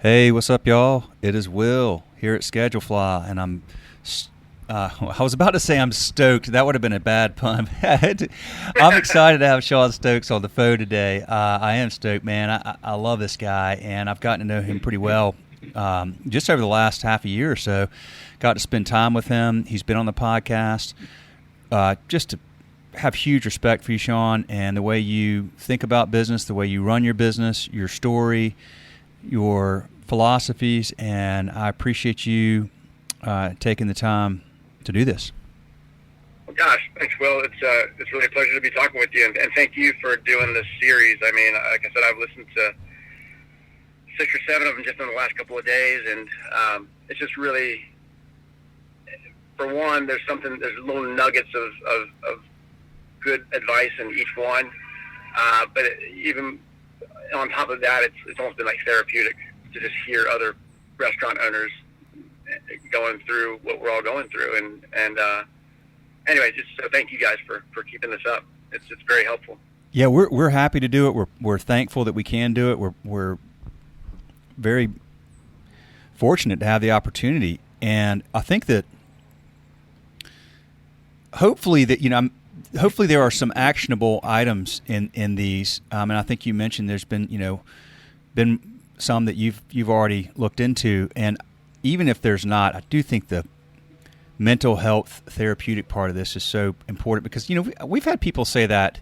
Hey, what's up, y'all? It is Will here at Schedulefly, and I was about to say I'm stoked. That would have been a bad pun. I'm excited to have Shawn Stokes on the phone today. I am stoked, man. I love this guy, and I've gotten to know him pretty well just over the last half a year or so. Got to spend time with him. He's been on the podcast. Just to have huge respect for you, Shawn, and the way you think about business, the way you run your business, your story, your philosophies, and I appreciate you taking the time to do this. Well, gosh, thanks, Will. It's really a pleasure to be talking with you, and thank you for doing this series. I mean, like I said, I've listened to 6 or 7 of them just in the last couple of days, and it's just really, for one, there's little nuggets of good advice in each one, but even on top of that, it's almost been like therapeutic to just hear other restaurant owners going through what we're all going through. And anyway, just so thank you guys for keeping this up. It's very helpful. Yeah, we're happy to do it. We're thankful that we can do it. We're very fortunate to have the opportunity, and I think that hopefully there are some actionable items in these. And I think you mentioned there's been some that you've already looked into, and even if there's not, I do think the mental health therapeutic part of this is so important because we've had people say that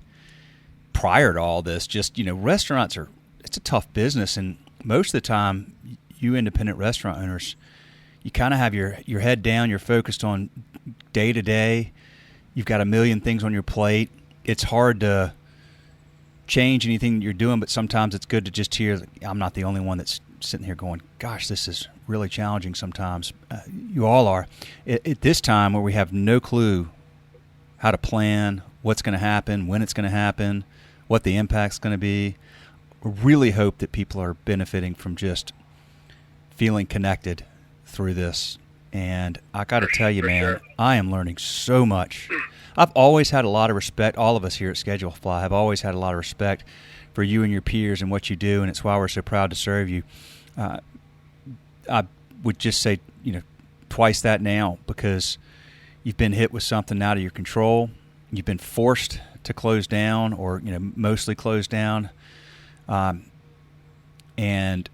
prior to all this. Just restaurants it's a tough business, and most of the time, you independent restaurant owners, you kind of have your head down. You're focused on day to day. You've got a million things on your plate. It's hard to change anything that you're doing, but sometimes it's good to just hear, I'm not the only one that's sitting here going, gosh, this is really challenging sometimes. You all are. At this time where we have no clue how to plan, what's going to happen, when it's going to happen, what the impact's going to be, I really hope that people are benefiting from just feeling connected through this. And I got to tell you, man, sure, I am learning so much. I've always had a lot of respect. All of us here at Schedulefly have always had a lot of respect for you and your peers and what you do, and it's why we're so proud to serve you. I would just say, twice that now, because you've been hit with something out of your control. You've been forced to close down, or mostly close down, and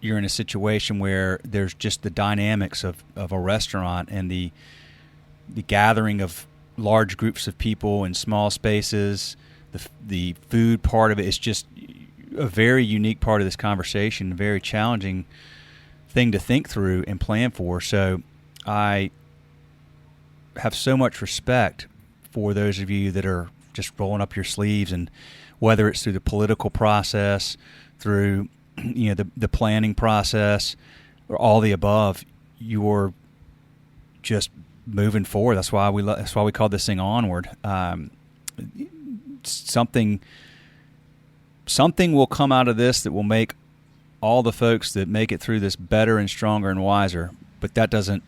you're in a situation where there's just the dynamics of a restaurant and the gathering of large groups of people in small spaces. The food part of it is just a very unique part of this conversation, a very challenging thing to think through and plan for. So I have so much respect for those of you that are just rolling up your sleeves, and whether it's through the political process, through the planning process, or all the above, you're just moving forward. That's why we call this thing ONWARD. Something will come out of this that will make all the folks that make it through this better and stronger and wiser. But that doesn't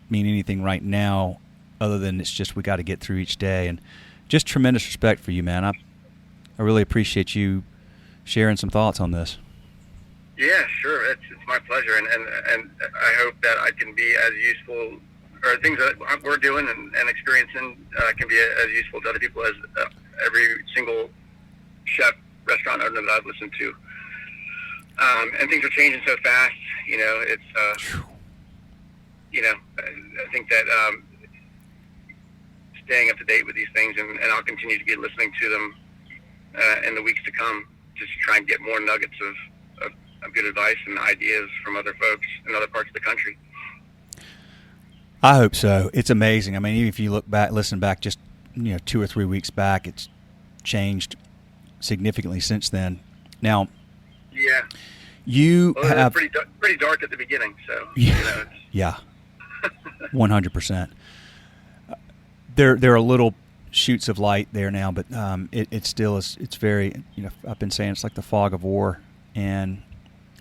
mean anything right now, other than it's just we got to get through each day. And just tremendous respect for you, man. I really appreciate you sharing some thoughts on this. Yeah, sure. It's my pleasure, and I hope that I can be as useful, or things that we're doing and experiencing can be as useful to other people as every single chef, restaurant owner that I've listened to. And things are changing so fast. I think that staying up to date with these things, and I'll continue to be listening to them in the weeks to come, just to try and get more nuggets of good advice and ideas from other folks in other parts of the country. I hope so. It's amazing. I mean, even if you listen back just 2 or 3 weeks back, it's changed significantly since then. Now, yeah, you have pretty dark at the beginning, so yeah, 100%. There are little shoots of light there now, but it still is. It's very I've been saying it's like the fog of war, and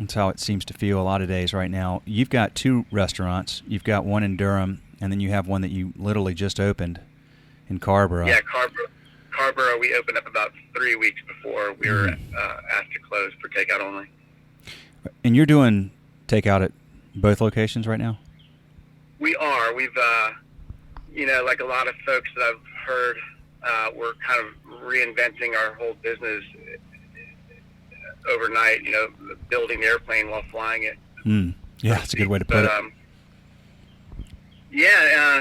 that's how it seems to feel a lot of days right now. You've got 2 restaurants. You've got one in Durham, and then you have one that you literally just opened in Carrboro. Yeah, Carrboro, we opened up about 3 weeks before we were asked to close for takeout only. And you're doing takeout at both locations right now? We are. We've, like a lot of folks that I've heard, we're kind of reinventing our whole business overnight, building the airplane while flying it. Yeah, that's a good way to put it.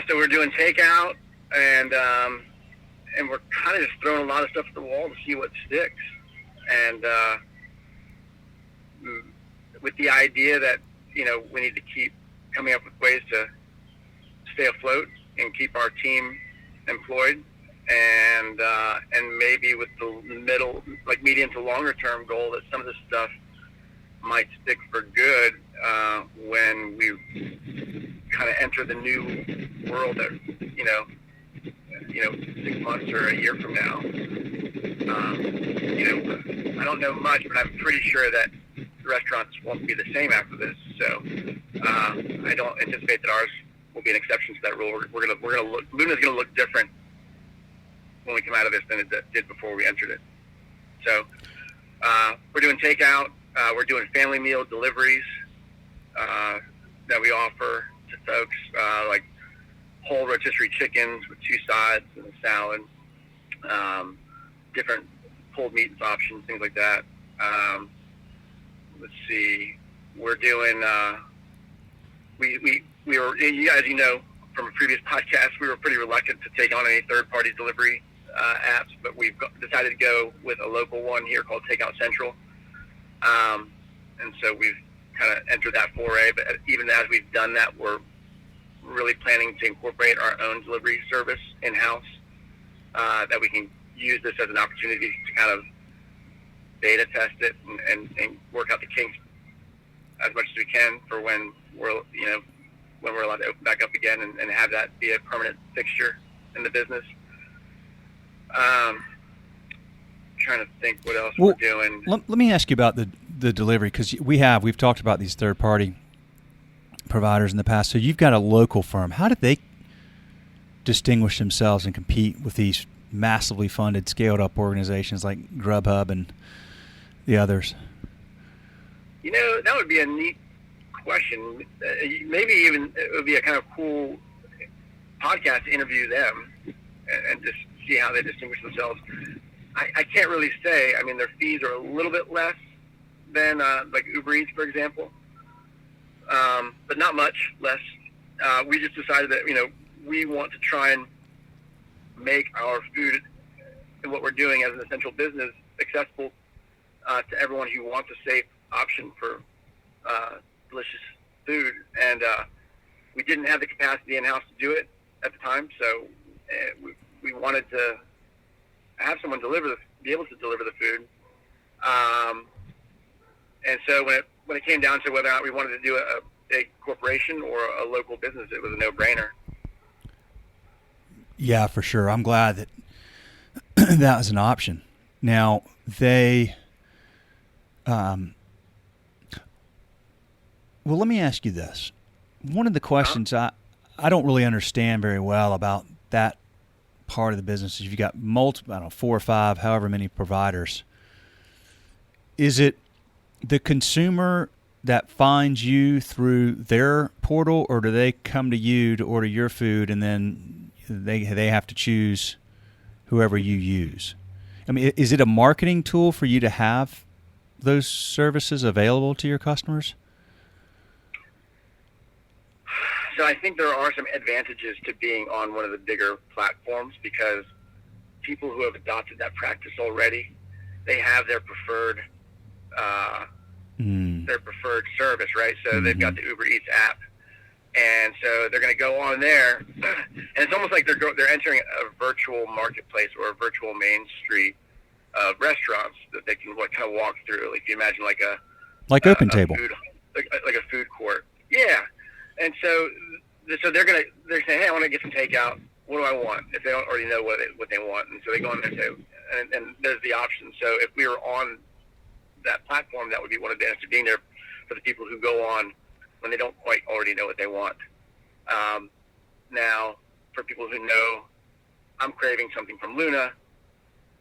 So we're doing takeout, and we're kind of just throwing a lot of stuff at the wall to see what sticks. And with the idea that, we need to keep coming up with ways to stay afloat and keep our team employed, and maybe with the medium to longer term goal that some of this stuff might stick for good when we kind of enter the new world that 6 months or a year from now. I don't know much, but I'm pretty sure that the restaurants won't be the same after this. So I don't anticipate that ours will be an exception to that rule. Luna's gonna look different when we come out of this than it did before we entered it. So we're doing takeout. We're doing family meal deliveries that we offer to folks, like whole rotisserie chickens with 2 sides and a salad, different pulled meats options, things like that. Let's see. We're doing. We were, as you know from a previous podcast, we were pretty reluctant to take on any third-party delivery apps, but we've decided to go with a local one here called Takeout Central. And so we've kind of entered that foray, but even as we've done that, we're really planning to incorporate our own delivery service in-house, that we can use this as an opportunity to kind of beta test it and work out the kinks as much as we can for when we're allowed to open back up again and have that be a permanent fixture in the business. Trying to think what else we're doing. Let me ask you about the delivery, because we've talked about these third-party providers in the past. So you've got a local firm. How did they distinguish themselves and compete with these massively funded, scaled-up organizations like Grubhub and the others? That would be a neat question. Maybe even it would be a kind of cool podcast to interview them and just see how they distinguish themselves. I can't really say. I mean, their fees are a little bit less than like Uber Eats, for example, but not much less. We just decided that we want to try and make our food and what we're doing as an essential business accessible to everyone who wants a safe option for delicious food. And we didn't have the capacity in-house to do it at the time, so we wanted to have someone be able to deliver the food. And so when it came down to whether or not we wanted to do a big corporation or a local business, it was a no-brainer. Yeah, for sure. I'm glad that that was an option. Now, they well, let me ask you this. One of the questions I don't really understand very well about that part of the business is you've got multiple, 4 or 5, however many providers. Is it the consumer that finds you through their portal, or do they come to you to order your food and then they have to choose whoever you use? I mean, is it a marketing tool for you to have those services available to your customers? So I think there are some advantages to being on one of the bigger platforms, because people who have adopted that practice already, they have their preferred service, right? So they've got the Uber Eats app, and so they're going to go on there, and it's almost like they're entering a virtual marketplace or a virtual main street of restaurants that they can kind of walk through. Like, if you imagine like Open Table, like a food court. Yeah. And so they're saying, hey, I want to get some takeout. What do I want? If they don't already know what they want, and so they go in there and say, and there's the option. So if we were on that platform, that would be one advantage of being there for the people who go on when they don't quite already know what they want. Now, for people who know, I'm craving something from Luna,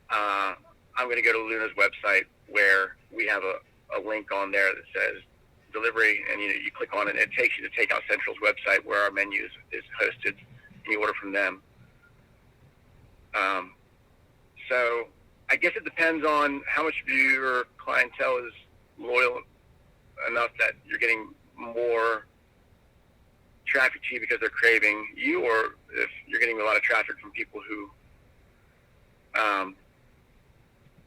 I'm going to go to Luna's website, where we have a link on there that says delivery, and you click on it, and it takes you to Takeout Central's website where our menu is hosted, and you order from them. So I guess it depends on how much of your clientele is loyal enough that you're getting more traffic to you because they're craving you, or if you're getting a lot of traffic from people who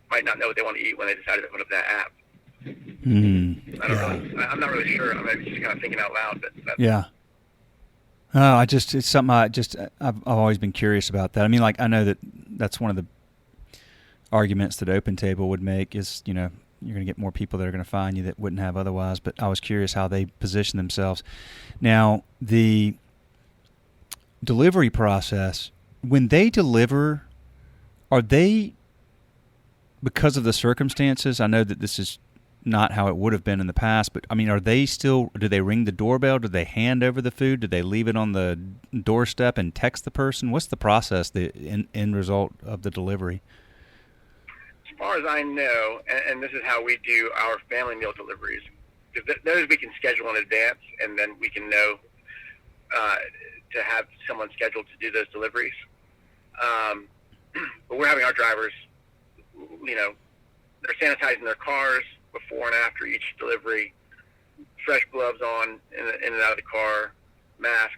might not know what they want to eat when they decided to put up that app. I'm not really sure. I'm just kind of thinking out loud. But yeah. Oh, it's something I've always been curious about that. I mean, like, I know that's one of the arguments that OpenTable would make is, you're going to get more people that are going to find you that wouldn't have otherwise. But I was curious how they position themselves. Now, the delivery process, when they deliver, are they, because of the circumstances, I know that this is not how it would have been in the past, but I mean, do they ring the doorbell? Do they hand over the food? Do they leave it on the doorstep and text the person? What's the process, the end result of the delivery? As far as I know, and this is how we do our family meal deliveries, because those we can schedule in advance, and then we can know to have someone scheduled to do those deliveries. But we're having our drivers, they're sanitizing their cars before and after each delivery, fresh gloves on in and out of the car, masks,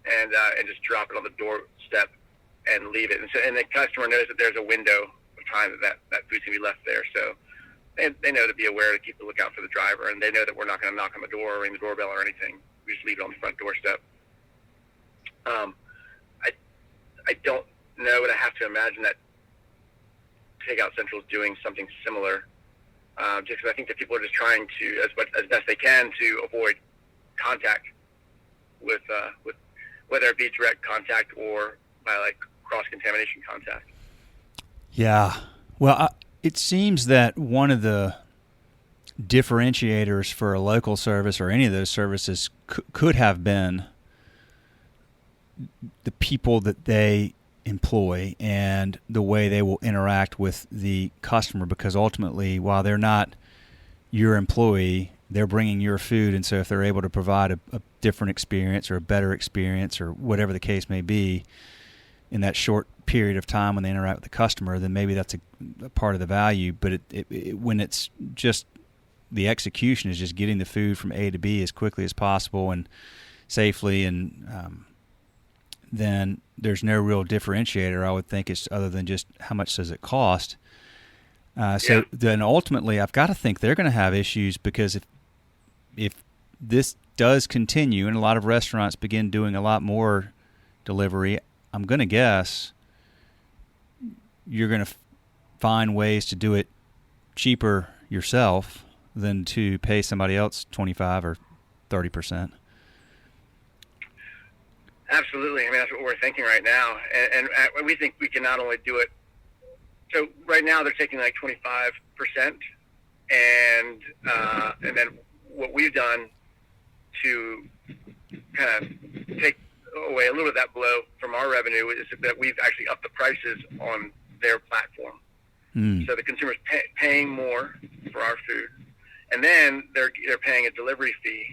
and just drop it on the doorstep and leave it. And the customer knows that there's a window of time that food's going to be left there. So they know to be aware to keep the lookout for the driver, and they know that we're not going to knock on the door or ring the doorbell or anything. We just leave it on the front doorstep. I don't know, but I have to imagine that Takeout Central is doing something similar. Just because I think that people are just trying to, as best they can, to avoid contact with whether it be direct contact or by like cross-contamination contact. Yeah. Well, it seems that one of the differentiators for a local service or any of those services could have been the people that they employ and the way they will interact with the customer, because ultimately, while they're not your employee, they're bringing your food, and so if they're able to provide a different experience or a better experience or whatever the case may be in that short period of time when they interact with the customer, then maybe that's a part of the value. But when it's just the execution is just getting the food from A to B as quickly as possible and safely, and then there's no real differentiator, I would think, it's other than just how much does it cost. So then ultimately, I've got to think they're going to have issues, because if this does continue and a lot of restaurants begin doing a lot more delivery, I'm going to guess you're going to find ways to do it cheaper yourself than to pay somebody else 25 or 30%. Absolutely. I mean, that's what we're thinking right now. And we think we can not only do it. So right now they're taking like 25%. And then what we've done to kind of take away a little of that blow from our revenue is that we've actually upped the prices on their platform. So the consumer's paying more for our food. And then they're paying a delivery fee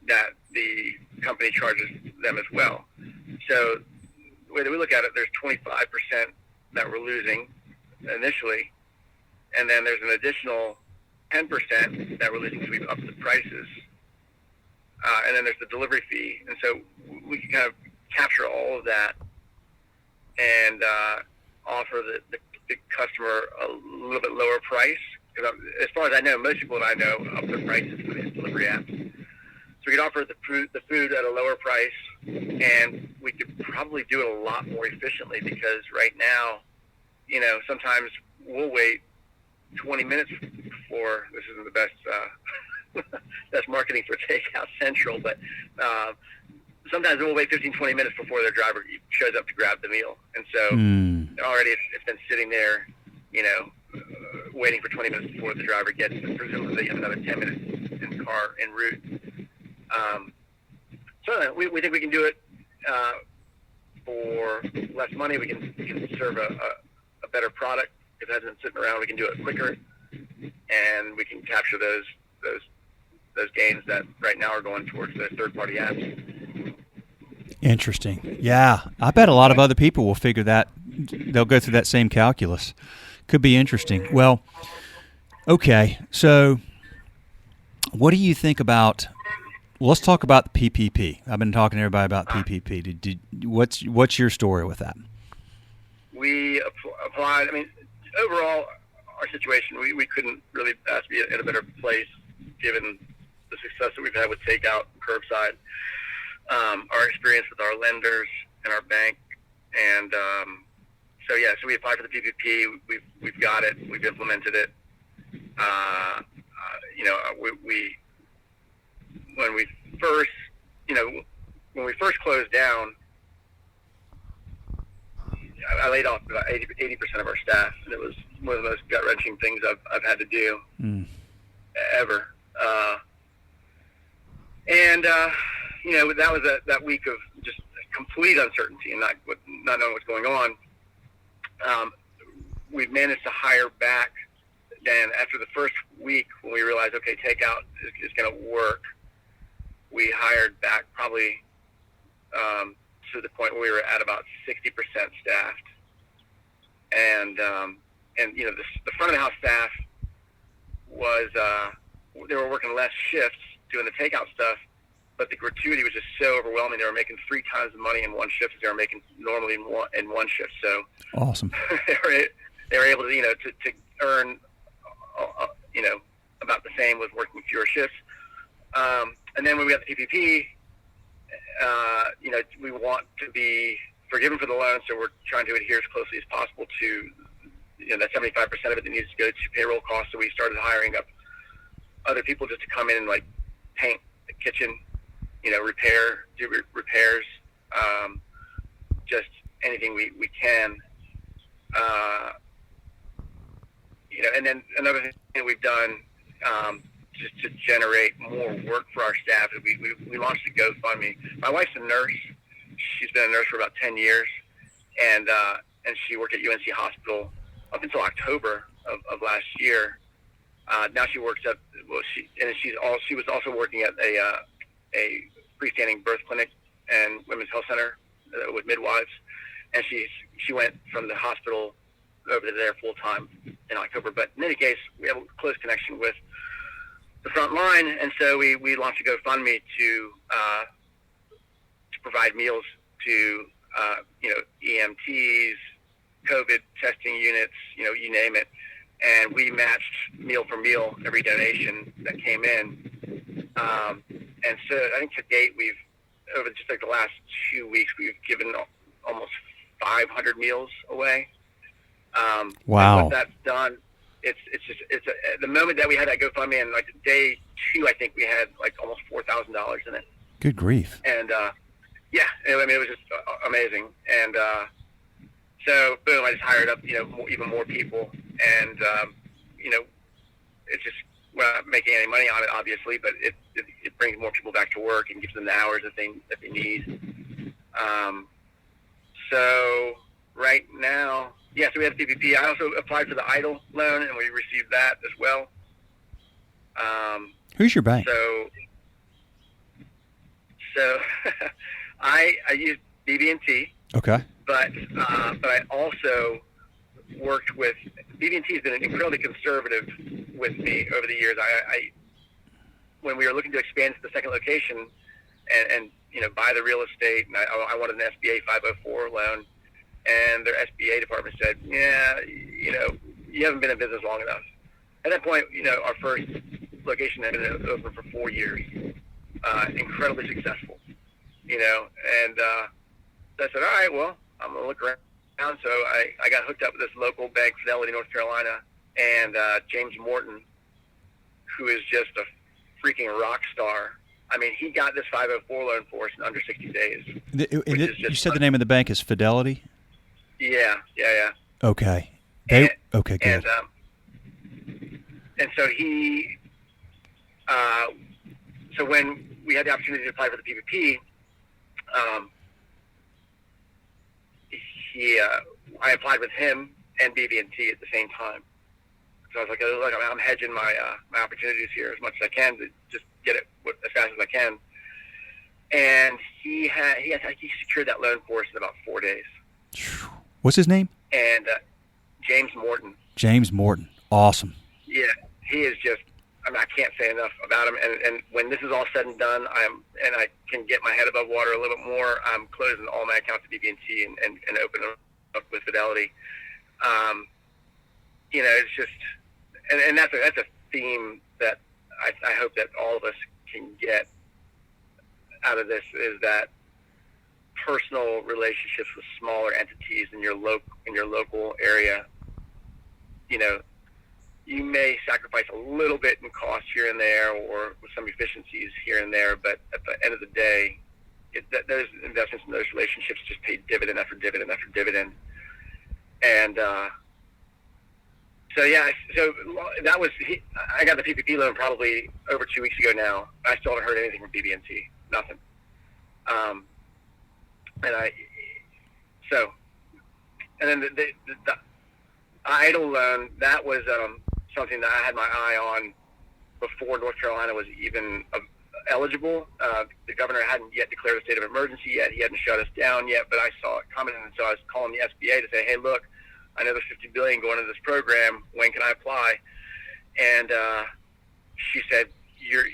that the company charges them as well. So the way that we look at it, there's 25% that we're losing initially, and then there's an additional 10% that we're losing because we've upped the prices, and then there's the delivery fee. And so we can kind of capture all of that and offer the customer a little bit lower price. Because as far as I know, most people that I know up their prices for these delivery apps. So we could offer the food at a lower price, and we could probably do it a lot more efficiently, because right now, sometimes we'll wait 20 minutes before. This isn't the best marketing for Takeout Central, but sometimes we'll wait 15, 20 minutes before their driver shows up to grab the meal. And so already it's been sitting there, waiting for 20 minutes before the driver gets it. Presumably they have another 10 minutes in the car en route. So we think we can do it for less money. We can serve a better product. If it hasn't been sitting around, we can do it quicker, and we can capture those gains gains that right now are going towards the third-party apps. Interesting. Yeah, I bet a lot of other people will figure that. They'll go through that same calculus. Could be interesting. Well, okay. So, what do you think about? Well, let's talk about the PPP. I've been talking to everybody about PPP. What's your story with that? We applied. I mean, overall, our situation, we couldn't really ask to be in a better place given the success that we've had with takeout, curbside, our experience with our lenders and our bank, and so we applied for the PPP. We've got it. We've implemented it. We when we first closed down, I laid off about 80% of our staff, and it was one of the most gut-wrenching things I've had to do ever. That was that week of just complete uncertainty and not knowing what's going on. We've managed to hire back. Then after the first week, when we realized, okay, takeout is going to work, we hired back probably to the point where we were at about 60% staffed. And the front of the house staff was, they were working less shifts doing the takeout stuff, but the gratuity was just so overwhelming. They were making 3 times the money in one shift as they were making normally in one shift. So awesome. they were able to, to earn, about the same with working fewer shifts. And then when we got the PPP, we want to be forgiven for the loan, so we're trying to adhere as closely as possible to, that 75% of it that needs to go to payroll costs. So we started hiring up other people just to come in and like paint the kitchen, do repairs, just anything we can. And then another thing that we've done, just to generate more work for our staff, we launched a GoFundMe. My wife's a nurse. She's been a nurse for about 10 years, and she worked at UNC Hospital up until October of last year. Now she works at she was also working at a freestanding birth clinic and women's health center with midwives, and she went from the hospital over there full time in October. But in any case, we have a close connection with the front line, and so we launched a GoFundMe to provide meals to EMTs, COVID testing units, you name it, and we matched meal for meal every donation that came in. And so I think to date we've, over just like the last 2 weeks, we've given almost 500 meals away. Wow! And what that's done, it's the moment that we had that GoFundMe, and like day 2, I think we had like almost $4,000 in it. Good grief! And it was just amazing. And so boom, I just hired up even more people, and it's just, we're not making any money on it, obviously, but it brings more people back to work and gives them the hours that they need. So right now, so we have PPP. I also applied for the EIDL loan, and we received that as well. Who's your bank? So I use BB&T. Okay. But I also worked with BB&T has been incredibly conservative with me over the years. I when we were looking to expand to the second location and buy the real estate, and I wanted an SBA 504 loan, and their SBA department said, you haven't been in business long enough. At that point, our first location had been open for 4 years, incredibly successful, and so I said, all right, well, I'm going to look around. So I got hooked up with this local bank, Fidelity, North Carolina, and James Morton, who is just a freaking rock star. I mean, he got this 504 loan for us in under 60 days. You said the name of the bank is Fidelity? Yeah. Okay. Okay, good. And so he, so when we had the opportunity to apply for the PPP, I applied with him and BB&T at the same time. So I was like, I'm hedging my opportunities here as much as I can to just get it he secured that loan for us in about 4 days. What's his name? And James Morton. James Morton. Awesome. Yeah, he is just. I mean, I can't say enough about him. And when this is all said and done, I can get my head above water a little bit more. I'm closing all my accounts at BB&T and opening up with Fidelity. It's just, and that's a theme that I hope that all of us can get out of this, is that personal relationships with smaller entities in your local area. You may sacrifice a little bit in cost here and there, or with some efficiencies here and there, but at the end of the day, those investments in those relationships just pay dividend after dividend after dividend. And so that was. I got the PPP loan probably over 2 weeks ago now. I still haven't heard anything from BB&T. Nothing. And then the idle loan, that was something that I had my eye on before North Carolina was even eligible. The governor hadn't yet declared a state of emergency yet. He hadn't shut us down yet, but I saw it coming, and so I was calling the SBA to say, hey, look, I know there's $50 billion going into this program. When can I apply? And she said, your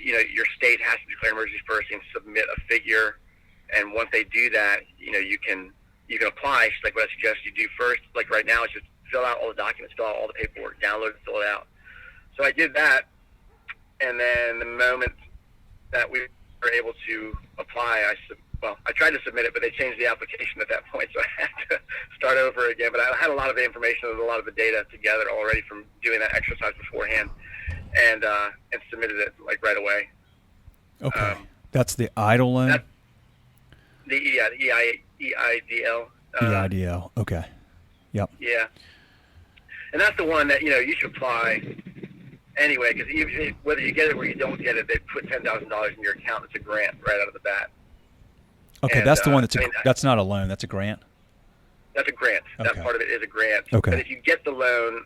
state has to declare emergency first and submit a figure, and once they do that, you can apply. She's like, what I suggest you do first, like right now, is just fill out all the documents, fill out all the paperwork, download it, fill it out. So I did that, and then the moment that we were able to apply, I tried to submit it, but they changed the application at that point, so I had to start over again. But I had a lot of the information and a lot of the data together already from doing that exercise beforehand, and submitted it like right away. Okay, that's the idle loan. The EIDL. EIDL. Okay. Yep. Yeah, and that's the one that you should apply anyway, because whether you get it or you don't get it, they put $10,000 in your account. It's a grant right out of the bat. Okay, and, that's the one that's not a loan. That's a grant. That's a grant. Okay. That part of it is a grant. Okay. But if you get the loan,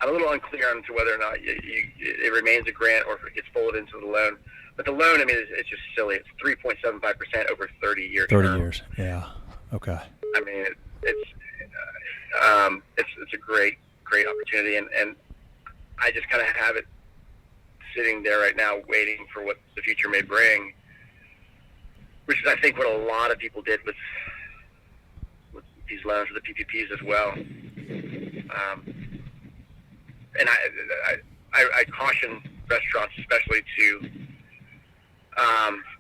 I'm a little unclear on to whether or not it remains a grant or if it gets folded into the loan. But the loan, I mean, it's just silly. It's 3.75% over 30 years. 30 years. Yeah. Okay. I mean, it's a great opportunity, and I just kind of have it sitting there right now, waiting for what the future may bring. Which is, I think, what a lot of people did with these loans, with the PPPs as well. And I caution restaurants, especially, to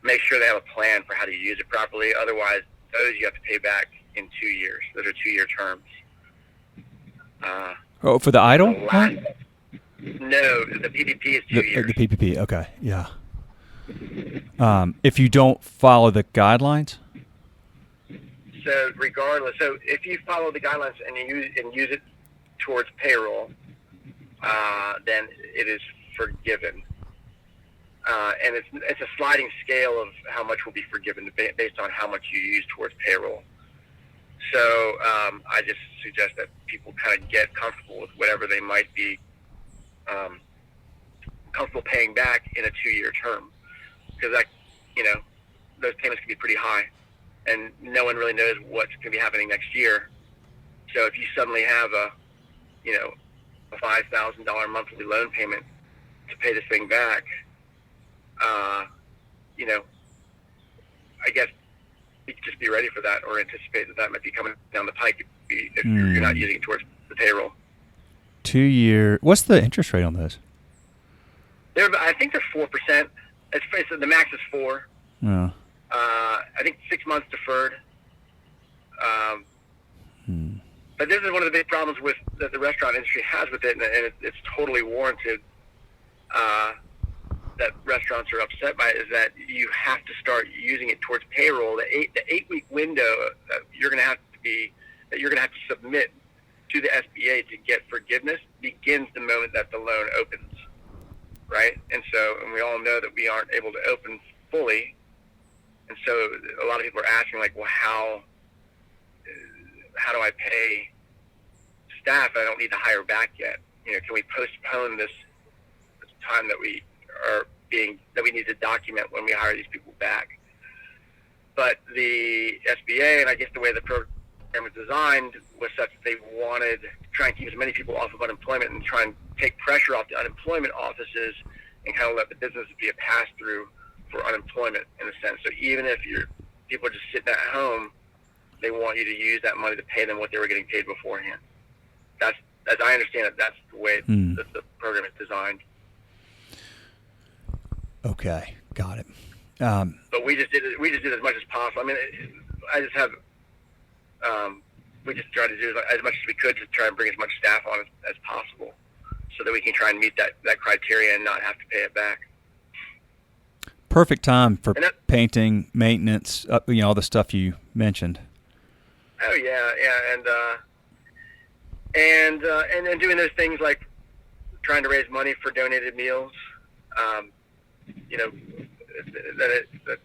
make sure they have a plan for how to use it properly. Otherwise, those you have to pay back in 2 years. Those are 2-year terms. For the idle? No, the PPP is 2 years. The PPP, okay, yeah. If you don't follow the guidelines? So regardless, if you follow the guidelines and use it towards payroll, then it is forgiven. And it's a sliding scale of how much will be forgiven based on how much you use towards payroll. So I just suggest that people kind of get comfortable with whatever they might be comfortable paying back in a 2-year term, because those payments can be pretty high, and no one really knows what's going to be happening next year. So if you suddenly have a $5,000 monthly loan payment to pay this thing back, I guess you could just be ready for that, or anticipate that might be coming down the pike if you're not using it towards the payroll. 2-year. What's the interest rate on those? I think they're 4%. The max is 4%. Yeah. I think 6 months deferred. But this is one of the big problems that the restaurant industry has with it, and it's totally warranted. That restaurants are upset by it, is that you have to start using it towards payroll. The 8-week window that you're going to have to submit to the SBA to get forgiveness begins the moment that the loan opens, right? And we all know that we aren't able to open fully, and so a lot of people are asking, like, well, how do I pay staff I don't need to hire back yet? Can we postpone this time that we need to document when we hire these people back? But the SBA, and I guess the way the program was designed, was such that they wanted to try and keep as many people off of unemployment and try and take pressure off the unemployment offices and kind of let the business be a pass-through for unemployment in a sense. So even if people are just sitting at home, they want you to use that money to pay them what they were getting paid beforehand. That's, as I understand it, that's the way the program is designed. Okay, got it. But we just did as much as possible. I mean, we just tried to do as much as we could to try and bring as much staff on as possible, so that we can try and meet that criteria and not have to pay it back. Perfect time for painting, maintenance, all the stuff you mentioned. Oh yeah, and then doing those things like trying to raise money for donated meals.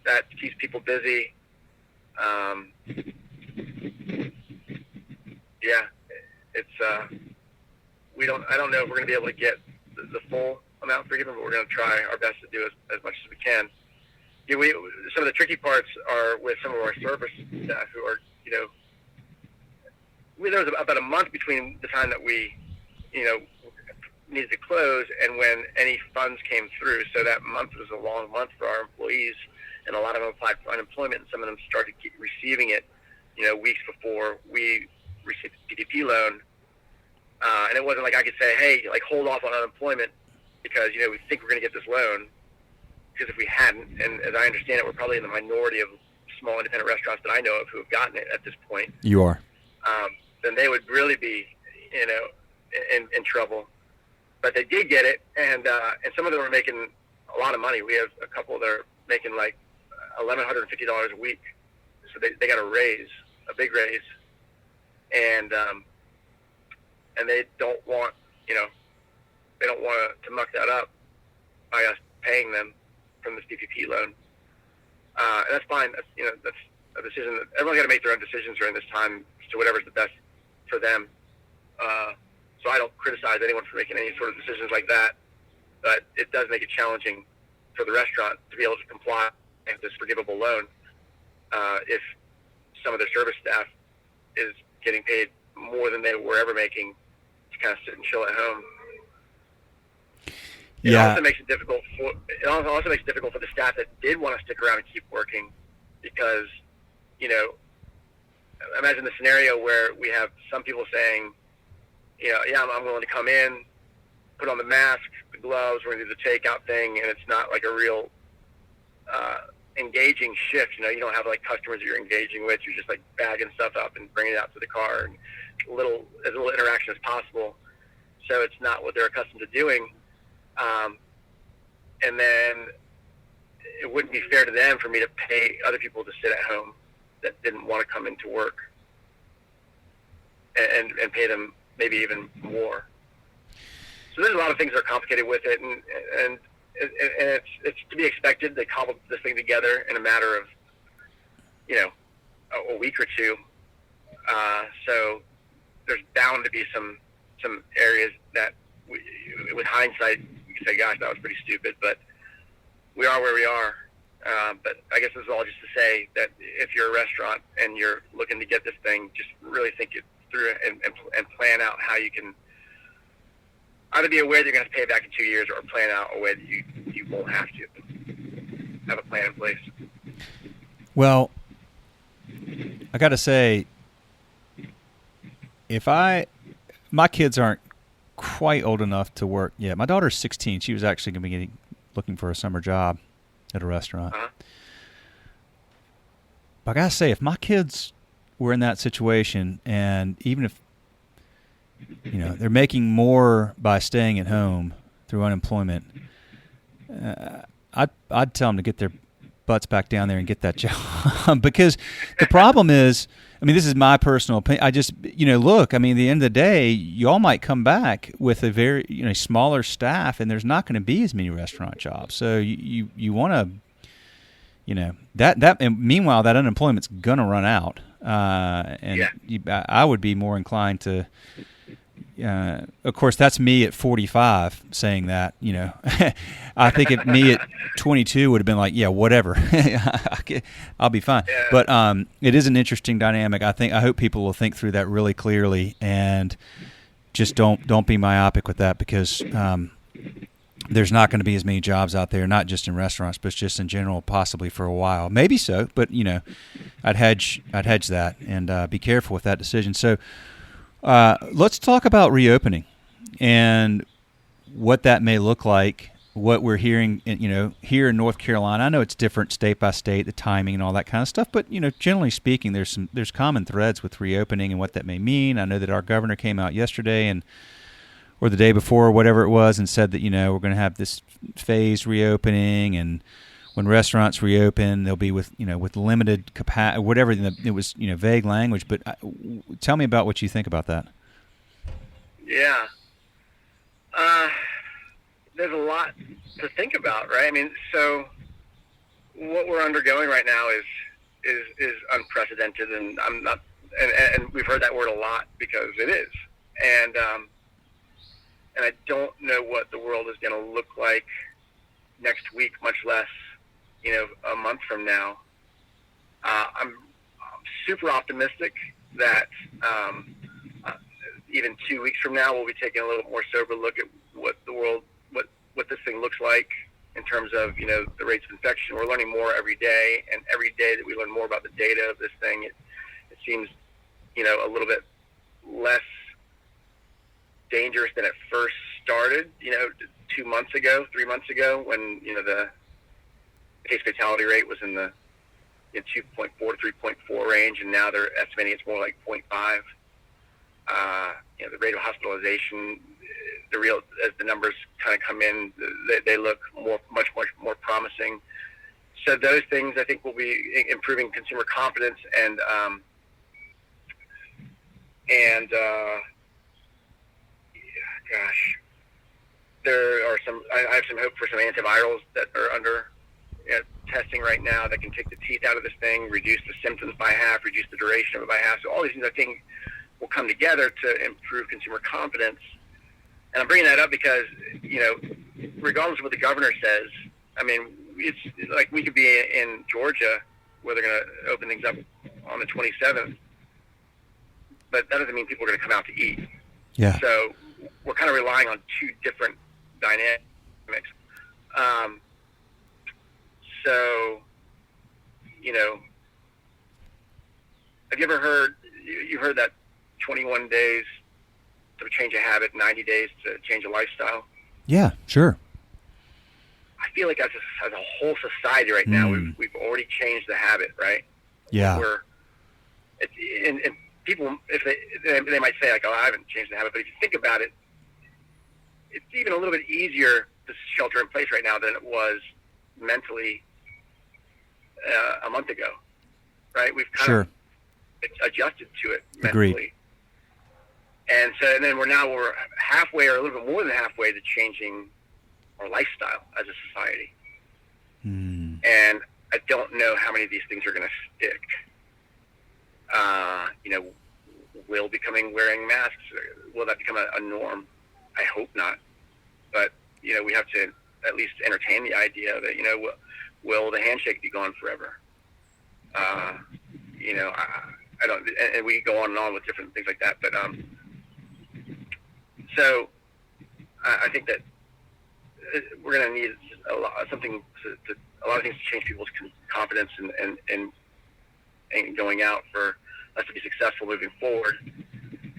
That keeps people busy. I don't know if we're going to be able to get the full amount forgiven, but we're going to try our best to do as much as we can. Some of the tricky parts are with some of our service staff who are, there was about a month between the time that we, needed to close and when any funds came through. So that month was a long month for our employees, and a lot of them applied for unemployment, and some of them started receiving it, weeks before we received the PPP loan. And it wasn't like I could say, hey, hold off on unemployment because, we think we're going to get this loan. Because if we hadn't, and as I understand it, we're probably in the minority of small independent restaurants that I know of who have gotten it at this point. You are. Then they would really be, in trouble. But they did get it, and some of them are making a lot of money. We have a couple that are making like $1,150 a week. So they got a raise, a big raise, and they don't want, they don't want to muck that up by us paying them from this PPP loan. And that's fine. That's a decision that everyone's got to make their own decisions during this time as to whatever's the best for them. So I don't criticize anyone for making any sort of decisions like that, but it does make it challenging for the restaurant to be able to comply with this forgivable loan if some of their service staff is getting paid more than they were ever making to kind of sit and chill at home. It also makes it difficult for the staff that did want to stick around and keep working, because imagine the scenario where we have some people saying, I'm willing to come in, put on the mask, the gloves, we're going to do the takeout thing, and it's not like a real engaging shift. You don't have like customers that you're engaging with. You're just like bagging stuff up and bringing it out to the car, and as little interaction as possible. So it's not what they're accustomed to doing. And then it wouldn't be fair to them for me to pay other people to sit at home that didn't want to come into work and pay them maybe even more. So there's a lot of things that are complicated with it, and it's to be expected. They cobbled this thing together in a matter of, a week or two. So there's bound to be some areas that with hindsight, you can say, gosh, that was pretty stupid, but we are where we are. But I guess this is all just to say that if you're a restaurant and you're looking to get this thing, just really think it through and plan out how you can either be aware that you're going to pay it back in 2 years, or plan out a way that you won't have to. Have a plan in place. Well, I got to say, my kids aren't quite old enough to work yet. My daughter's 16. She was actually going to be looking for a summer job at a restaurant. Uh-huh. But I got to say, if my kids were in that situation, and even if they're making more by staying at home through unemployment, I'd tell them to get their butts back down there and get that job. Because the problem is, this is my personal opinion. I just, look, at the end of the day, y'all might come back with a very, smaller staff, and there's not going to be as many restaurant jobs. So you want to, and meanwhile, that unemployment's going to run out. I would be more inclined to of course, that's me at 45 saying that. I think if me at 22 would have been like, yeah, whatever, I'll be fine. Yeah. But it is an interesting dynamic. I hope people will think through that really clearly and just don't be myopic with that, because there's not going to be as many jobs out there, not just in restaurants, but just in general, possibly for a while. Maybe so, but I'd hedge that and be careful with that decision. So let's talk about reopening and what that may look like. What we're hearing, here in North Carolina. I know it's different state by state, the timing and all that kind of stuff. But generally speaking, there's common threads with reopening and what that may mean. I know that our governor came out yesterday or the day before, or whatever it was, and said that we're going to have this phased reopening, and when restaurants reopen, they'll be with limited capacity, whatever. It was vague language. But tell me about what you think about that. Yeah. There's a lot to think about, right? I mean, so what we're undergoing right now is unprecedented, and and we've heard that word a lot because it is, and I don't know what the world is going to look like next week, much less a month from now. I'm super optimistic that even 2 weeks from now we'll be taking a little more sober look at what the world, what this thing looks like in terms of the rates of infection. We're learning more every day, and every day that we learn more about the data of this thing, it seems a little bit less dangerous than it first started 2 months ago, 3 months ago, when the case fatality rate was in the 2.4 to 3.4 range, and now they're estimating it's more like 0.5. The rate of hospitalization, as the numbers kind of come in, they look much more promising. So those things, I think, will be improving consumer confidence, and there are I have some hope for some antivirals that are under testing right now that can take the teeth out of this thing, reduce the symptoms by half, reduce the duration of it by half. So all these things, I think, will come together to improve consumer confidence. And I'm bringing that up because, regardless of what the governor says, I mean, it's like we could be in Georgia where they're going to open things up on the 27th, but that doesn't mean people are going to come out to eat. Yeah. So we're kind of relying on two different dynamics. Have you ever heard, you heard that 21 days to change a habit, 90 days to change a lifestyle? Yeah, sure. I feel like as a whole society right now, we've already changed the habit, right? Yeah. And people, if they might say like, "Oh, I haven't changed the habit," but if you think about it, it's even a little bit easier to shelter in place right now than it was mentally a month ago, right? We've kind of adjusted to it mentally. Agreed. And then we're halfway, or a little bit more than halfway, to changing our lifestyle as a society. And I don't know how many of these things are going to stick. Will wearing masks, will that become a norm? I hope not. But, we have to at least entertain the idea that, will the handshake be gone forever? I don't, and we go on and on with different things like that. But, so I think that we're going to need a lot of things to change people's confidence and going out for us to be successful moving forward.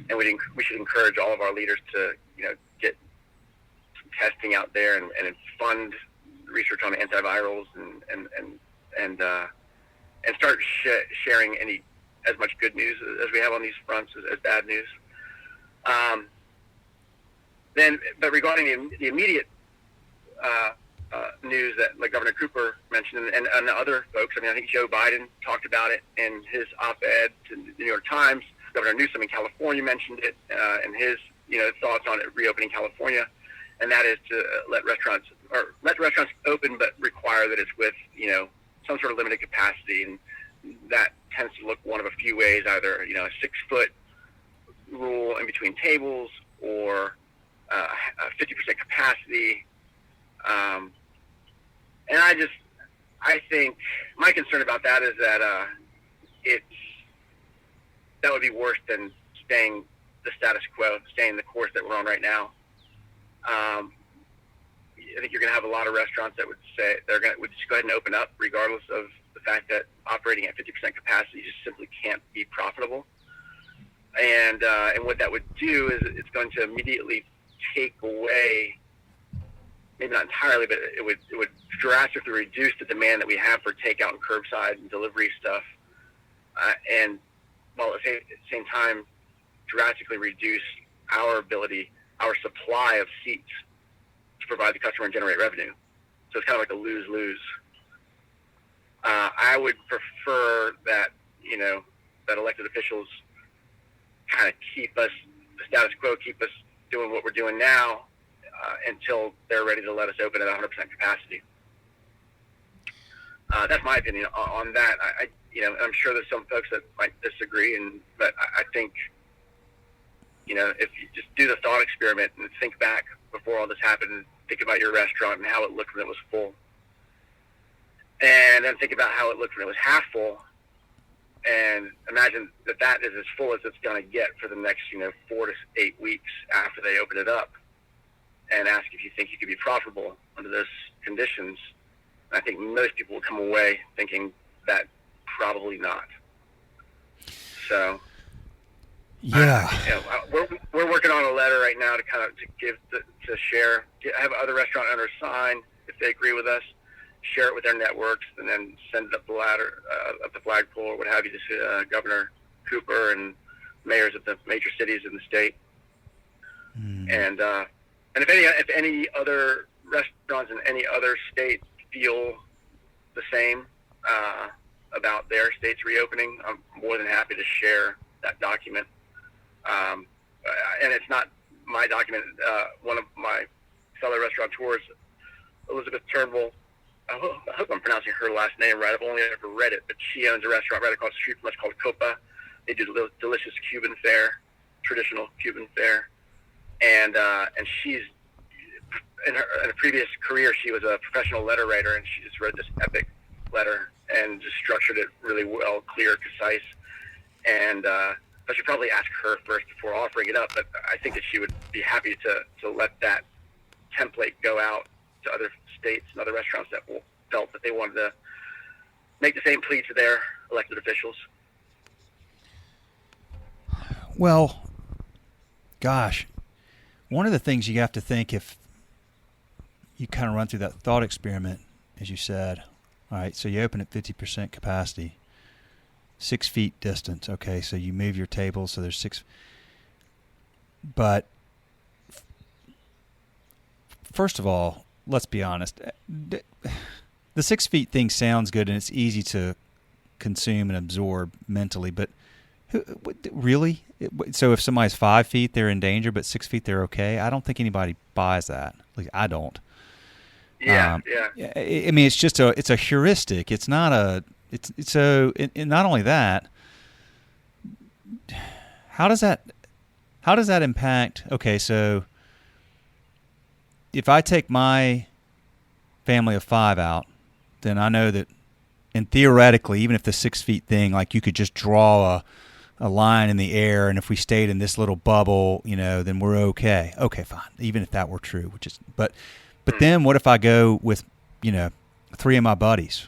And we should encourage all of our leaders to get some testing out there and fund research on antivirals and start sharing as much good news as we have on these fronts as bad news. But regarding the immediate news that, like Governor Cooper mentioned, and other folks, I think Joe Biden talked about it in his op-ed to the New York Times. Governor Newsom in California mentioned it in his thoughts on it, reopening California, and that is to let restaurants open, but require that it's with some sort of limited capacity, and that tends to look one of a few ways: either a 6-foot rule in between tables, or 50% capacity. And I think my concern about that is that that would be worse than staying the status quo, staying the course that we're on right now. I think you're going to have a lot of restaurants that would say would just go ahead and open up, regardless of the fact that operating at 50% capacity just simply can't be profitable. And what that would do is it's going to immediately take away, maybe not entirely, but it would drastically reduce the demand that we have for takeout and curbside and delivery stuff, and while at the same time drastically reduce our supply of seats to provide the customer and generate revenue. So it's kind of like a lose-lose. I would prefer that, that elected officials kind of keep us, the status quo, keep us doing what we're doing now until they're ready to let us open at 100% capacity. That's my opinion on that. I'm sure there's some folks that might disagree, but I think, if you just do the thought experiment and think back before all this happened, and think about your restaurant and how it looked when it was full, and then think about how it looked when it was half full, and imagine that is as full as it's going to get for the next 4 to 8 weeks after they open it up, and ask if you think you could be profitable under those conditions. I think most people will come away thinking that probably not. So, yeah, we're working on a letter right now to share. Have other restaurant owners sign if they agree with us, share it with their networks, and then send it up the ladder, up the flagpole or what have you to Governor Cooper and mayors of the major cities in the state. And if any other restaurants in any other state feel the same about their state's reopening, I'm more than happy to share that document. And it's not my document. One of my fellow restaurateurs, Elizabeth Turnbull, I hope I'm pronouncing her last name right. I've only ever read it, but she owns a restaurant right across the street from us called Copa. They do delicious Cuban fare, traditional Cuban fare, and she's in a previous career, she was a professional letter writer, and she just wrote this epic letter and just structured it really well, clear, concise. And I should probably ask her first before offering it up, but I think that she would be happy to let that template go out to other states and other restaurants that felt that they wanted to make the same plea to their elected officials. Well, gosh, one of the things you have to think, if you kind of run through that thought experiment, as you said, all right, so you open at 50% capacity, 6 feet distance. Okay, so you move your table, so there's 6. But first of all, let's be honest. The 6 feet thing sounds good, and it's easy to consume and absorb mentally, but really? So if somebody's 5 feet, they're in danger, but 6 feet, they're okay? I don't think anybody buys that. At least I don't. Yeah. I mean, it's a heuristic. It's not and not only that, how does that impact? Okay, so if I take my family of 5 out, then I know that, and theoretically, even if the 6 feet thing, like you could just draw a line in the air, and if we stayed in this little bubble, then we're okay. Okay, fine. Even if that were true, but then what if I go with, 3 of my buddies?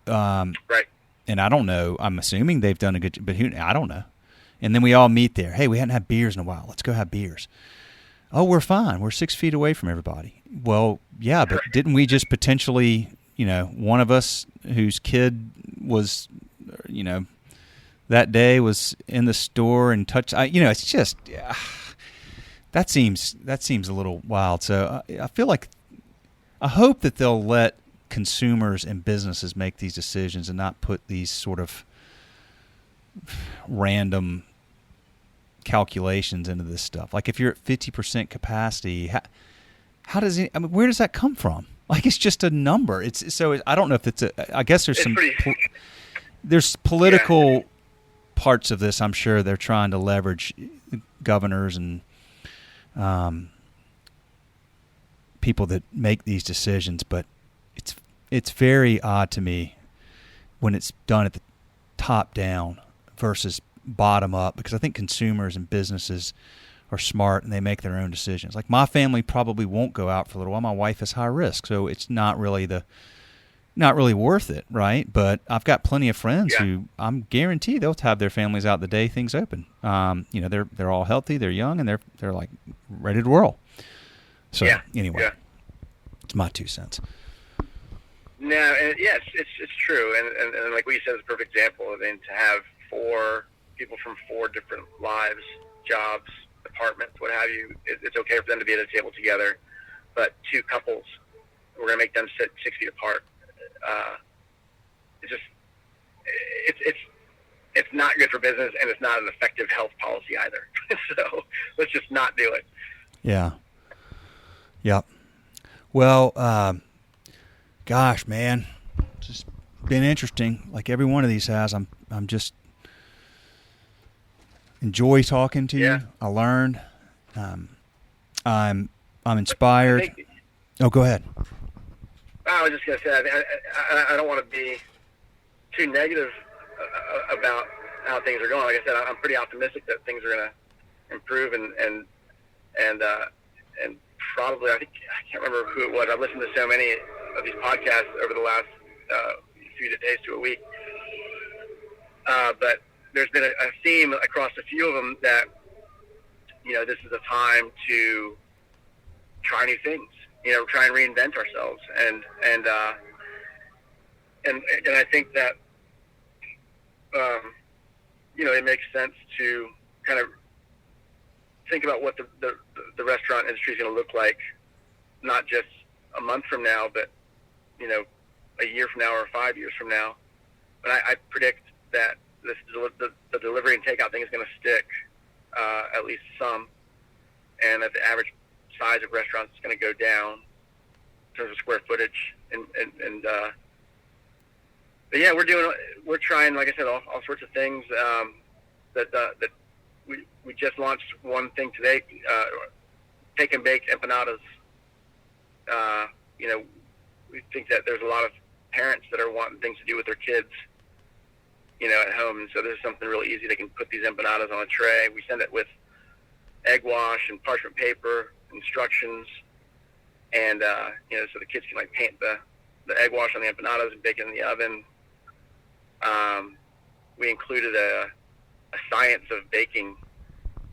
Right. And I don't know. I'm assuming they've done a good job, but I don't know. And then we all meet there. Hey, we hadn't had beers in a while. Let's go have beers. Oh, we're fine. We're 6 feet away from everybody. Well, yeah, but didn't we just potentially, one of us whose kid was, that day was in the store and it's just, that seems a little wild. So I feel like, I hope that they'll let consumers and businesses make these decisions and not put these sort of random calculations into this stuff. Like if you're at 50% capacity, how does it? I mean, where does that come from? Like it's just a number. I don't know if I guess there's there's political parts of this. I'm sure they're trying to leverage governors and people that make these decisions, but it's very odd to me when it's done at the top down versus bottom up, because I think consumers and businesses are smart and they make their own decisions. Like my family probably won't go out for a little while. My wife is high risk, so it's not really worth it, right? But I've got plenty of friends who I'm guaranteed they'll have their families out the day things open. They're all healthy, they're young, and they're like ready to roll. So anyway, it's my 2 cents. No, and yes, it's true, and like what you said is a perfect example. I mean, to have 4 people from 4 different lives, jobs, departments, what have you, it's okay for them to be at a table together. But 2 couples, we're going to make them sit 6 feet apart. It's not good for business, and it's not an effective health policy either. So let's just not do it. Yeah. Yep. Well, gosh, man, it's just been interesting. Like every one of these has. I'm just enjoy talking to you. I learned. I'm inspired. Go ahead. I was just going to say, I don't want to be too negative about how things are going. Like I said, I'm pretty optimistic that things are going to improve, and probably, I can't remember who it was. I've listened to so many of these podcasts over the last few days to a week, but there's been a theme across a few of them that, this is a time to try new things, try and reinvent ourselves. And I think that, it makes sense to kind of think about what the restaurant industry is going to look like, not just a month from now, but, a year from now or 5 years from now. But I predict that the delivery and takeout thing is going to stick, at least some, and that the average size of restaurants is going to go down in terms of square footage, but yeah, we're trying, like I said, all sorts of things, that we just launched one thing today, take and bake empanadas. We think that there's a lot of parents that are wanting things to do with their kids, at home, and so this is something really easy. They can put these empanadas on a tray. We send it with egg wash and parchment paper, instructions, and so the kids can paint the egg wash on the empanadas and bake it in the oven. We included a science of baking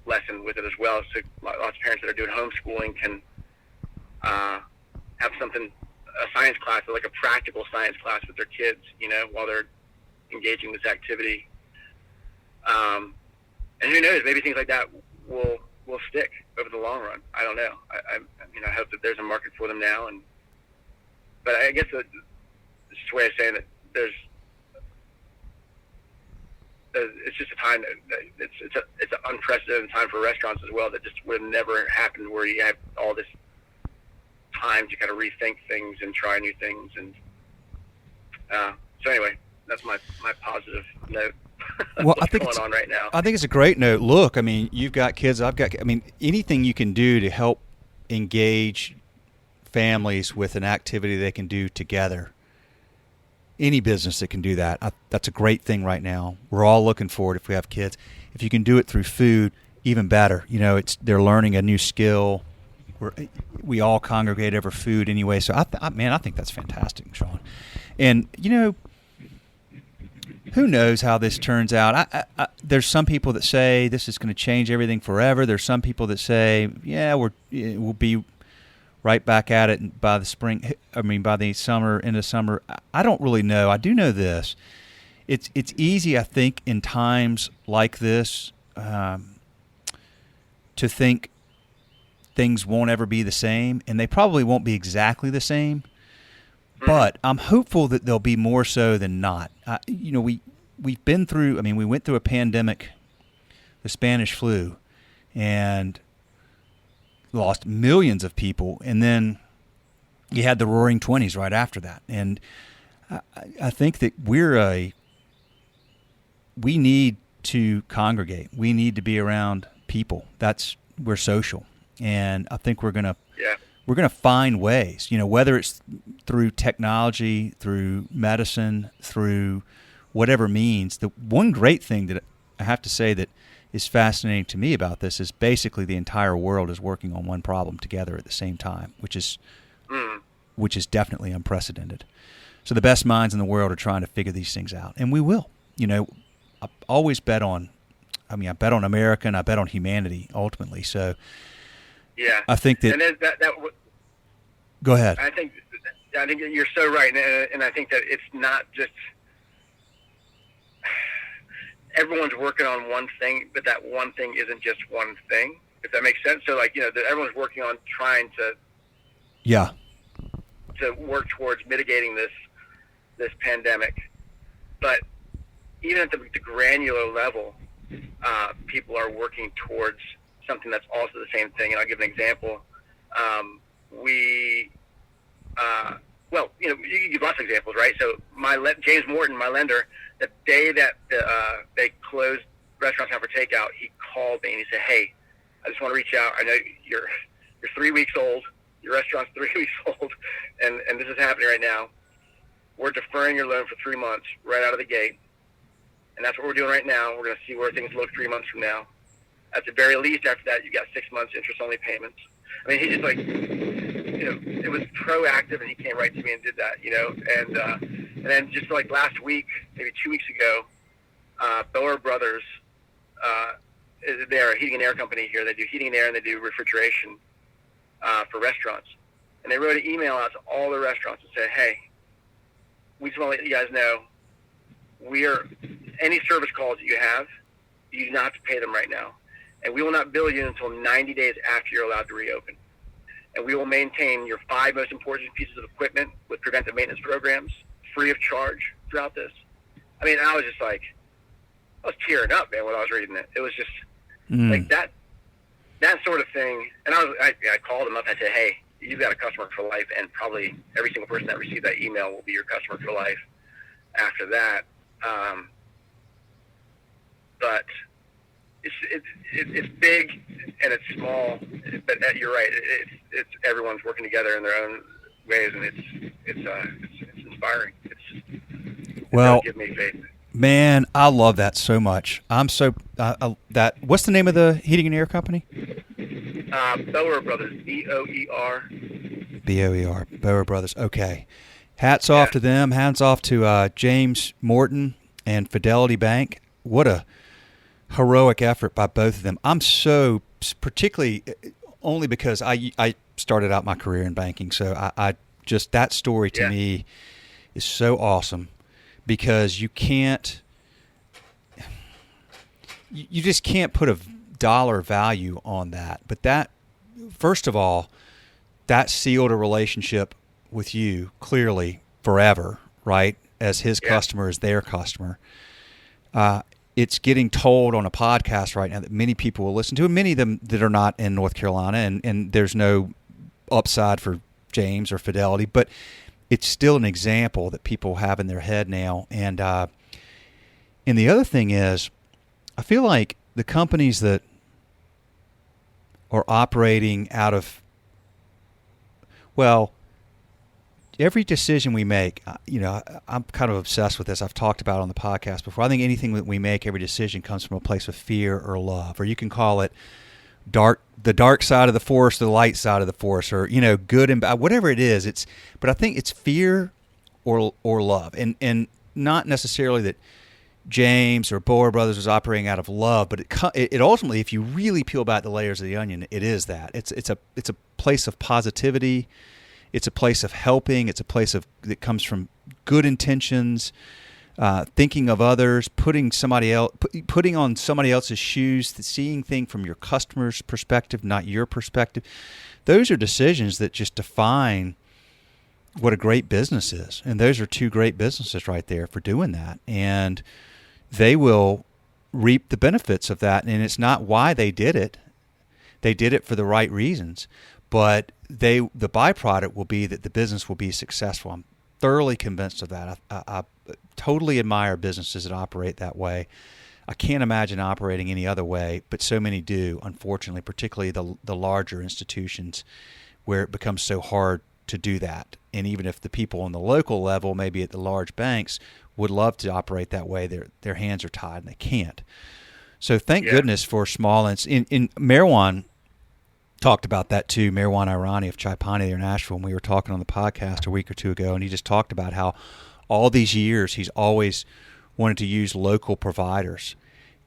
lesson with it as well, so lots of parents that are doing homeschooling can have a science class, like a practical science class with their kids, while they're engaging this activity. And who knows, maybe things like that will stick over the long run. I don't know. I hope that there's a market for them now. But I guess it's just a way of saying that it's just a time that it's an unprecedented time for restaurants as well, that just would have never happened, where you have all this time to kind of rethink things and try new things. And so anyway, that's my positive note. Well, what's going on right now. I think it's a great note. Look, you've got kids. Anything you can do to help engage families with an activity they can do together. Any business that can do that, that's a great thing right now. We're all looking forward, if we have kids. If you can do it through food, even better. They're learning a new skill. We all congregate over food anyway. So, I think that's fantastic, Shawn. And, who knows how this turns out? There's some people that say this is going to change everything forever. There's some people that say, we'll be right back at it by the spring. By the summer, end of summer. I don't really know. I do know this. It's easy, I think, in times like this, to think things won't ever be the same, and they probably won't be exactly the same. But I'm hopeful that they'll be more so than not. We've been through. We went through a pandemic, the Spanish flu, and lost millions of people, and then you had the Roaring '20s right after that. And I think that we need to congregate. We need to be around people. We're social, and I think we're gonna Yeah. we're gonna find ways. Whether it's through technology, through medicine, through whatever means. The one great thing that I have to say that is fascinating to me about this is basically the entire world is working on one problem together at the same time, which is definitely unprecedented. So the best minds in the world are trying to figure these things out, and we will. I always bet on. I bet on America and I bet on humanity ultimately. So yeah, I think that. And that Go ahead. I think you're so right, and I think that it's not just. Everyone's working on one thing, but that one thing isn't just one thing, if that makes sense. So, everyone's working on trying to work towards mitigating this pandemic. But even at the granular level, people are working towards something that's also the same thing. And I'll give an example. You give lots of examples, right? So James Morton, my lender, the day that they closed restaurants down for takeout, he called me and he said, "Hey, I just want to reach out. I know you're 3 weeks old. Your restaurant's 3 weeks old, and this is happening right now. We're deferring your loan for 3 months right out of the gate, and that's what we're doing right now. We're going to see where things look 3 months from now. At the very least, after that, you got 6 months interest-only payments." I mean, he just it was proactive, and he came right to me and did that, and then just like last week, maybe 2 weeks ago, Bower Brothers, they're a heating and air company here. They do heating and air and they do refrigeration for restaurants. And they wrote an email out to all the restaurants and said, "Hey, we just want to let you guys know, any service calls that you do not have to pay them right now. And we will not bill you until 90 days after you're allowed to reopen. And we will maintain your 5 most important pieces of equipment with preventive maintenance programs free of charge throughout this." I mean, I was just I was tearing up, man, when I was reading it. It was just like that sort of thing. And I called them up and I said, "Hey, you've got a customer for life, and probably every single person that received that email will be your customer for life after that." But it's big and it's small, but you're right. It's everyone's working together in their own ways, and it's inspiring. It'll give me faith. Man, I love that so much. I'm so what's the name of the heating and air company? Bower Brothers, BOER. BOER, Bower Brothers. Okay, hats off to them. Hands off to James Morton and Fidelity Bank. What a heroic effort by both of them. I'm so particularly only because I started out my career in banking, so I just that story to me is so awesome because you just can't put a dollar value on that. But that, first of all, that sealed a relationship with you clearly forever, right? As his customer, as their customer. It's getting told on a podcast right now that many people will listen to, and many of them that are not in North Carolina, and there's no upside for James or Fidelity, but it's still an example that people have in their head now. And the other thing is, I feel like the companies that are operating out of, every decision we make, I'm kind of obsessed with this. I've talked about it on the podcast before. I think anything that we make, every decision comes from a place of fear or love, or you can call it the dark side of the force, or the light side of the force, or good and bad, whatever it is. But I think it's fear or love, and not necessarily that James or Bower Brothers was operating out of love, but it ultimately, if you really peel back the layers of the onion, it is that it's a place of positivity. It's a place of helping. It's a place that comes from good intentions, thinking of others, putting on somebody else's shoes, seeing things from your customer's perspective, not your perspective. Those are decisions that just define what a great business is. And those are two great businesses right there for doing that. And they will reap the benefits of that. And it's not why they did it. They did it for the right reasons. But the byproduct will be that the business will be successful. I'm thoroughly convinced of that. I totally admire businesses that operate that way. I can't imagine operating any other way, but so many do, unfortunately, particularly the larger institutions where it becomes so hard to do that. And even if the people on the local level, maybe at the large banks, would love to operate that way, their hands are tied and they can't. So thank goodness for small. In Marwan talked about that too. Marwan Irani of Chai Pani there in Nashville, and we were talking on the podcast a week or two ago, and he just talked about how all these years he's always wanted to use local providers.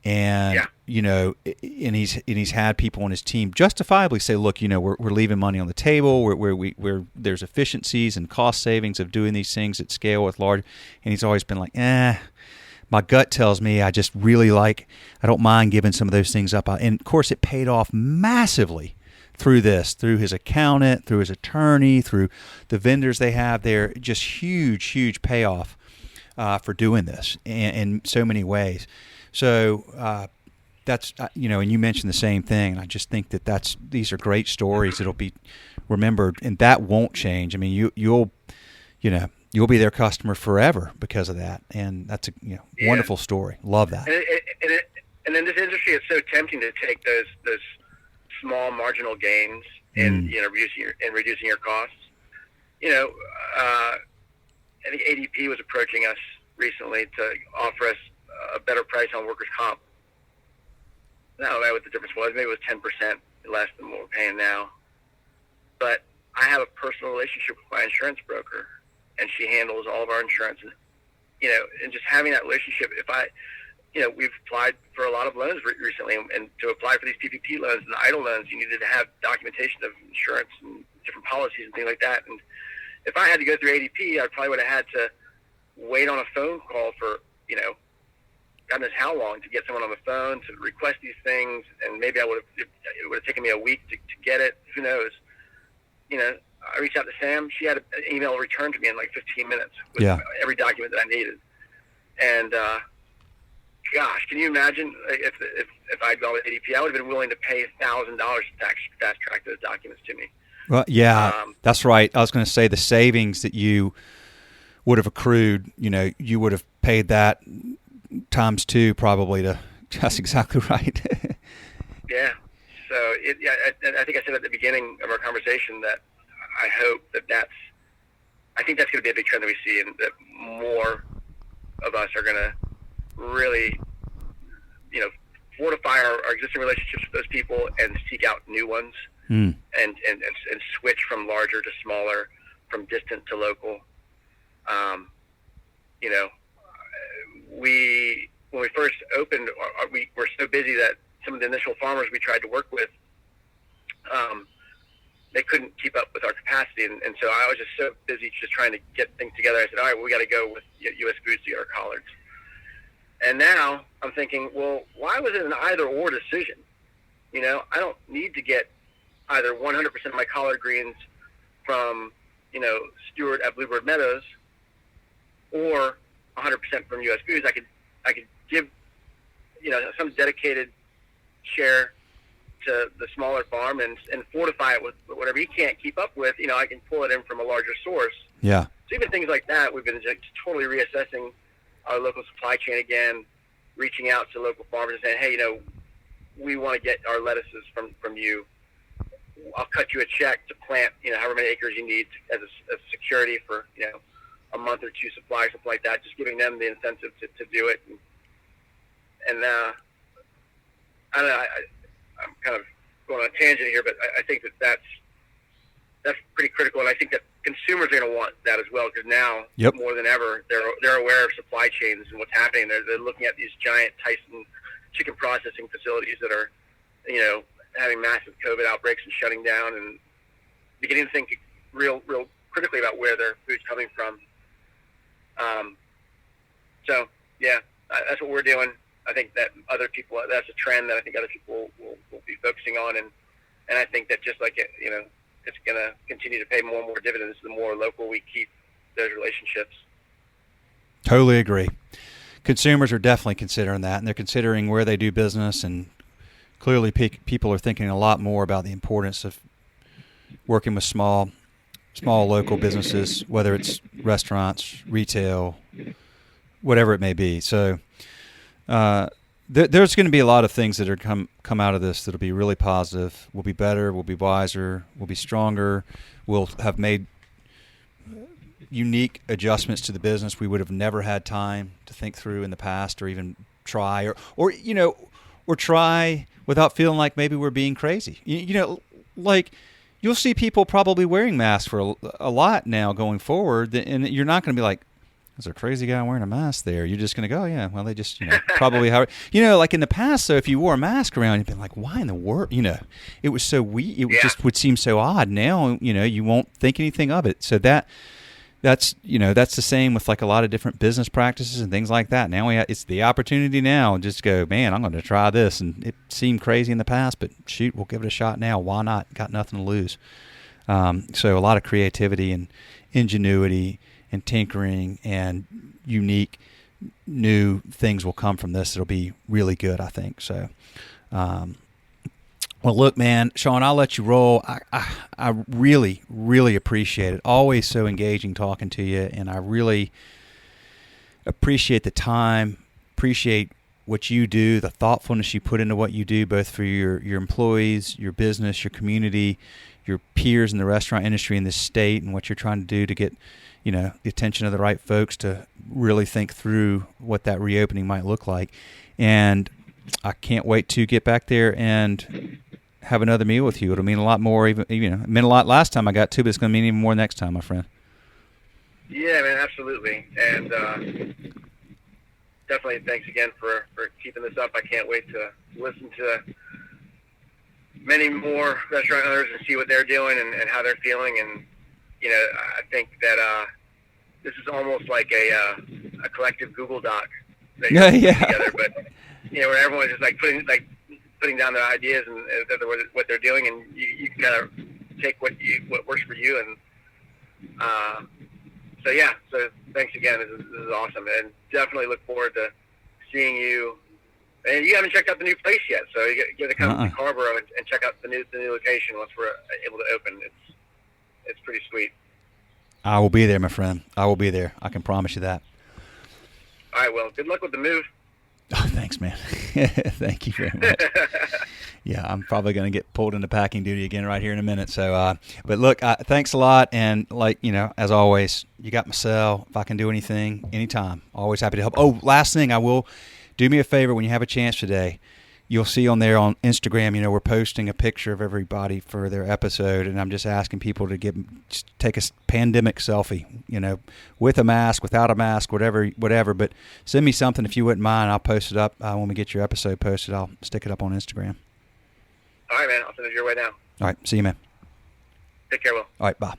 And and he's had people on his team justifiably say, look, we're leaving money on the table. Where there's efficiencies and cost savings of doing these things at scale with large. And he's always been like, my gut tells me I just really I don't mind giving some of those things up. And of course, it paid off massively through his accountant, through his attorney, through the vendors they have there. Just huge payoff for doing this in so many ways. So that's and you mentioned the same thing. And I just think these are great stories that'll be remembered, and that won't change. I mean, you'll be their customer forever because of that, and that's a wonderful story. Love that. And in this industry, it's so tempting to take those small marginal gains and reducing your costs. I think ADP was approaching us recently to offer us a better price on workers' comp. I don't know what the difference was. Maybe it was 10% less than what we're paying now. But I have a personal relationship with my insurance broker, and she handles all of our insurance. And, and just having that relationship, we've applied for a lot of loans recently, and to apply for these PPP loans and the EIDL loans, you needed to have documentation of insurance and different policies and things like that. And if I had to go through ADP, I probably would have had to wait on a phone call for, God knows how long to get someone on the phone to request these things, and maybe it would have taken me a week to get it. Who knows? I reached out to Sam. She had an email returned to me in like 15 minutes with every document that I needed. And gosh, can you imagine if I'd gone with ADP? I would have been willing to pay $1,000 to fast track those documents to me. Well, that's right. I was going to say the savings that you would have accrued, you would have paid that times two probably to. That's exactly right. Yeah. So I think I said at the beginning of our conversation that I hope I think that's going to be a big trend that we see, and that more of us are going to really, fortify our existing relationships with those people and seek out new ones, and switch from larger to smaller, from distant to local. When we first opened, we were so busy that some of the initial farmers we tried to work with, they couldn't keep up with our capacity. And so I was just so busy just trying to get things together. I said, all right, well, we got to go with U.S. Foods to get our collards. And now I'm thinking, well, why was it an either-or decision? I don't need to get either 100% of my collard greens from, Stewart at Bluebird Meadows, or 100% from U.S. Foods. I could give, some dedicated share to the smaller farm and fortify it with whatever he can't keep up with. I can pull it in from a larger source. Yeah. So even things like that, we've been just totally reassessing our local supply chain again, reaching out to local farmers and saying, hey, we want to get our lettuces from you. I'll cut you a check to plant, however many acres you need as a security for, a month or two supply, something like that, just giving them the incentive to do it. And I don't know, I'm kind of going on a tangent here, but I think that's pretty critical, and I think that consumers are going to want that as well, because now more than ever they're aware of supply chains and what's happening. They're looking at these giant Tyson chicken processing facilities that are, having massive COVID outbreaks and shutting down, and beginning to think real critically about where their food's coming from. That's what we're doing. I think that that's a trend that I think other people will be focusing on, and I think that just like it's going to continue to pay more and more dividends the more local we keep those relationships. Totally agree. Consumers are definitely considering that, and they're considering where they do business, and clearly people are thinking a lot more about the importance of working with small local businesses, whether it's restaurants, retail, whatever it may be. So there's going to be a lot of things that are come out of this that'll be really positive. We'll be better. We'll be wiser. We'll be stronger. We'll have made unique adjustments to the business we would have never had time to think through in the past, or even try, or try without feeling like maybe we're being crazy. Like you'll see people probably wearing masks for a lot now going forward, and you're not going to be like, is there a crazy guy wearing a mask there? You're just going to go, oh, yeah, well, they just, probably how, like in the past, so if you wore a mask around, you'd be like, why in the world, it was so weird. It just would seem so odd. Now, you won't think anything of it. So that's the same with like a lot of different business practices and things like that. Now it's the opportunity now. Just go, man, I'm going to try this. And it seemed crazy in the past, but shoot, we'll give it a shot now. Why not? Got nothing to lose. So a lot of creativity and ingenuity and tinkering and unique new things will come from this. It'll be really good, I think. So, well, look, man, Shawn, I'll let you roll. I really, really appreciate it. Always so engaging talking to you, and I really appreciate the time, appreciate what you do, the thoughtfulness you put into what you do, both for your employees, your business, your community, your peers in the restaurant industry in this state, and what you're trying to do to get the attention of the right folks to really think through what that reopening might look like. And I can't wait to get back there and have another meal with you. It'll mean a lot more. It meant a lot last time I got to, but it's going to mean even more next time, my friend. Yeah, man, absolutely. And definitely thanks again for keeping this up. I can't wait to listen to many more restaurant owners and see what they're doing and how they're feeling. And I think that this is almost like a collective Google Doc that you're putting together, but where everyone's just like putting down their ideas and what they're doing, and you can kind of take what works for you. And so thanks again. This is awesome, and definitely look forward to seeing you. And you haven't checked out the new place yet, so you got to come to Scarborough and check out the new location once we're able to open. It's pretty sweet. I will be there, my friend. I will be there. I can promise you that. All right, well, good luck with the move. Oh, thanks, man. Thank you very much. Yeah, I'm probably going to get pulled into packing duty again right here in a minute. So, but look, thanks a lot. And as always, you got my cell. If I can do anything, anytime, always happy to help. Oh, last thing, I will do me a favor when you have a chance today. You'll see on there on Instagram, we're posting a picture of everybody for their episode, and I'm just asking people to take a pandemic selfie, with a mask, without a mask, whatever. But send me something if you wouldn't mind. I'll post it up when we get your episode posted. I'll stick it up on Instagram. All right, man. I'll send it your way now. All right. See you, man. Take care, Will. All right. Bye.